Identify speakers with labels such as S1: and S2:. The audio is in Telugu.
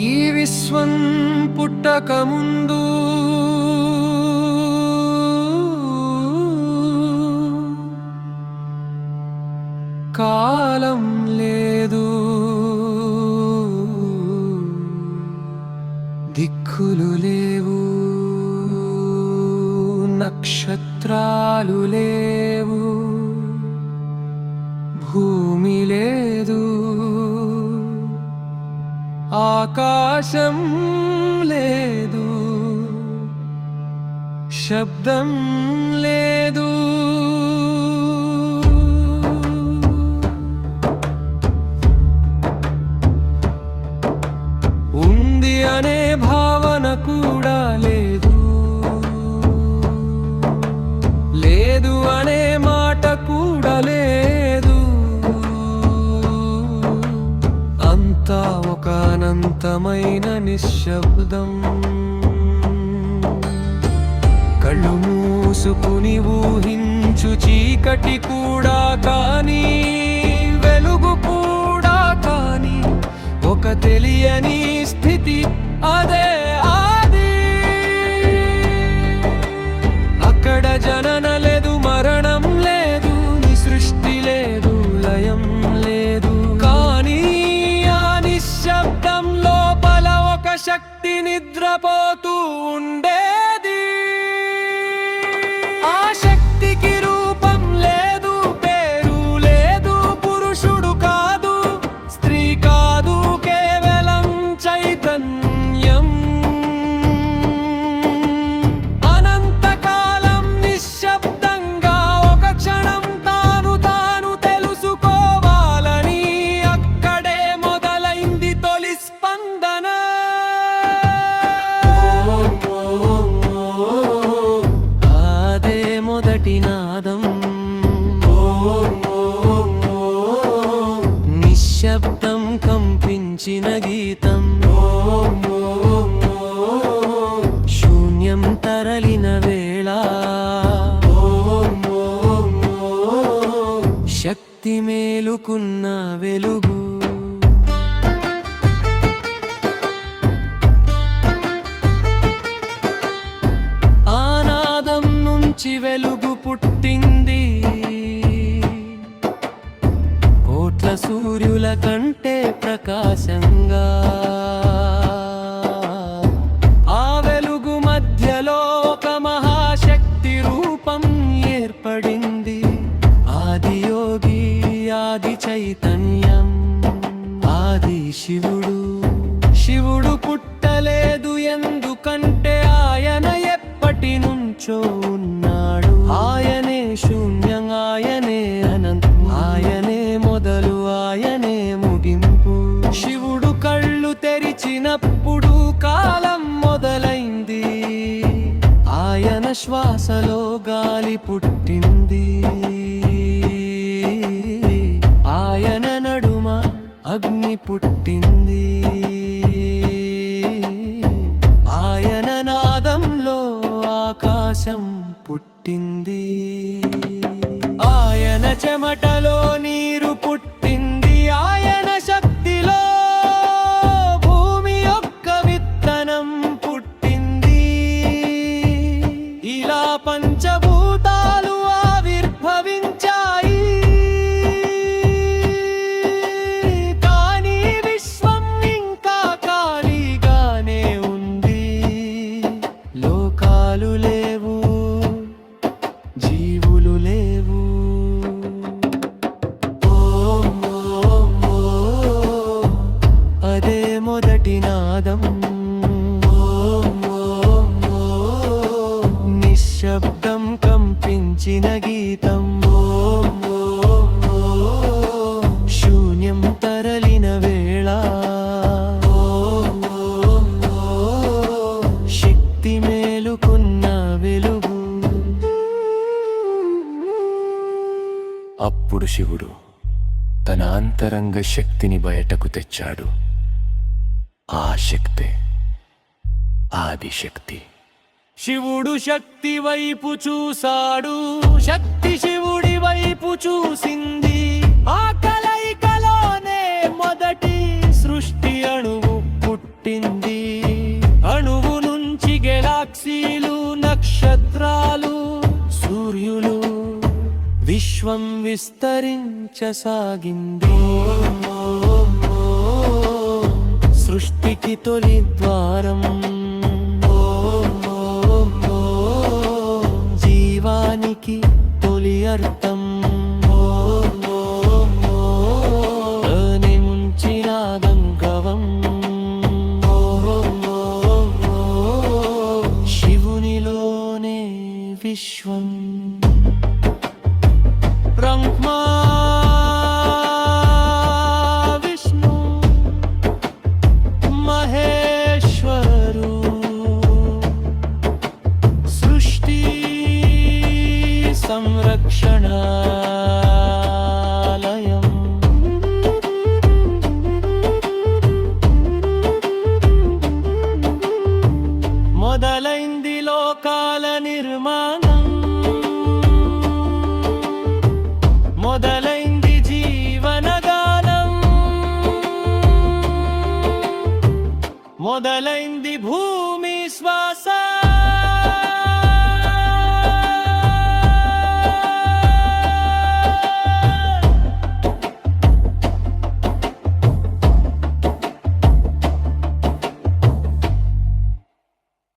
S1: ఈ విశ్వం పుట్టకముందు కాలం లేదు, దిక్కులు లేవు, నక్షత్రాలు లేవు, భూమి లేదు, ఆకాశం లేదు, శబ్దం లేదు. ఉంది అనే భావన కూడా లేదు, లేదు అనే మాట కూడా లేదు. అంతా ఒక అనంతమైన నిశ్శబ్దం. కళ్ళు మూసుకుని ఊహించు చీకటి కూడా కానీ, వెలుగు కూడా కానీ, ఒక తెలియని స్థితి అదే ఆది. అక్కడ జనన లేదు, మరణం లేదు, నీ సృష్టి లేదు, లయం లేదు. కానీ ఆ నిశ్శబ్దం లోపల ఒక శక్తి నిద్రపోతూ ఉండేది. ఆ శక్తికి రూపం లేదు, పేరు లేదు, పురుషుడు కాదు, స్త్రీ కాదు, కేవలం చైతన్యం. అనంతకాలం నిశ్శబ్దంగా ఒక క్షణం తాను తాను తెలుసుకోవాలని అక్కడే మొదలైంది తొలి స్పందన. అదే మొదటి నాదం, నిశ్శబ్దం కంపించిన గీతం, శూన్యం తరలిన వేళ, శక్తి మేలుకున్న వెలుగు. ఆనాదం నుంచి వెలుగు పుట్టింది, కోట్ల సూర్యుల కంటే ప్రకాశంగా. ఆ వెలుగు మధ్యలో ఒక మహాశక్తి రూపం ఏర్పడింది. ఆది యోగి, ఆది చైతన్యం, ఆది శివుడు. శివుడు పుట్టలేదు ఎందుకంటే ఆయన ఎప్పటి నుంచో ఉన్నాడు. ఆయనే శూన్యం, ఆయనే అనంతం, ఆయనే మొదలు, ఆయనే ముగింపు. శివుడు కళ్ళు తెరిచినప్పుడు కాలం మొదలైంది. ఆయన శ్వాసలో గాలి పుట్టింది. ఆయన నడుమ అగ్ని పుట్టింది. ఆయన నాదంలో ఆకాశం పుట్టింది. ఆయన చెమటలో నీరు పుట్టింది. ఆయన శక్తిలో భూమి యొక్క విత్తనం పుట్టింది. ఇలా పంచభూతాలు ఆవిర్భవించాయి. కానీ విశ్వం ఇంకా ఖాళీగానే ఉంది. లోకాలు లేవు, జీవులు లేవు. అదే మొదటి నాదం, నిశ్శబ్దం కంపించిన గీతం, శూన్యం తరలిన వేళ, శక్తి మేలుకున్న వెలుగు.
S2: అప్పుడు శివుడు తన అంతరంగ శక్తిని బయటకు తెచ్చాడు. ఆ శక్తే ఆదిశక్తి.
S1: శివుడు శక్తి వైపు చూశాడు, శక్తి శివుడి వైపు చూసింది. ఆ కలయికలోనే మొదటి సృష్టి అణువు పుట్టింది. పుట్టింది అణువు నుంచి గెలాక్సీలు నక్షత్రాలు సూర్యులు విశ్వం విస్తరించసాగింది సృష్టికి తొలి ద్వారం జీవానికి తొలి అర్థం ముంచిన గంగవం శివునిలోనే విశ్వం బ్రహ్మా విష్ణు మహేశ్వరు సృష్టి సంరక్షణాలయం మొదలైంది లోకాల నిర్మాణం మొదలైంది జీవనగానం మొదలైంది భూమి శ్వాస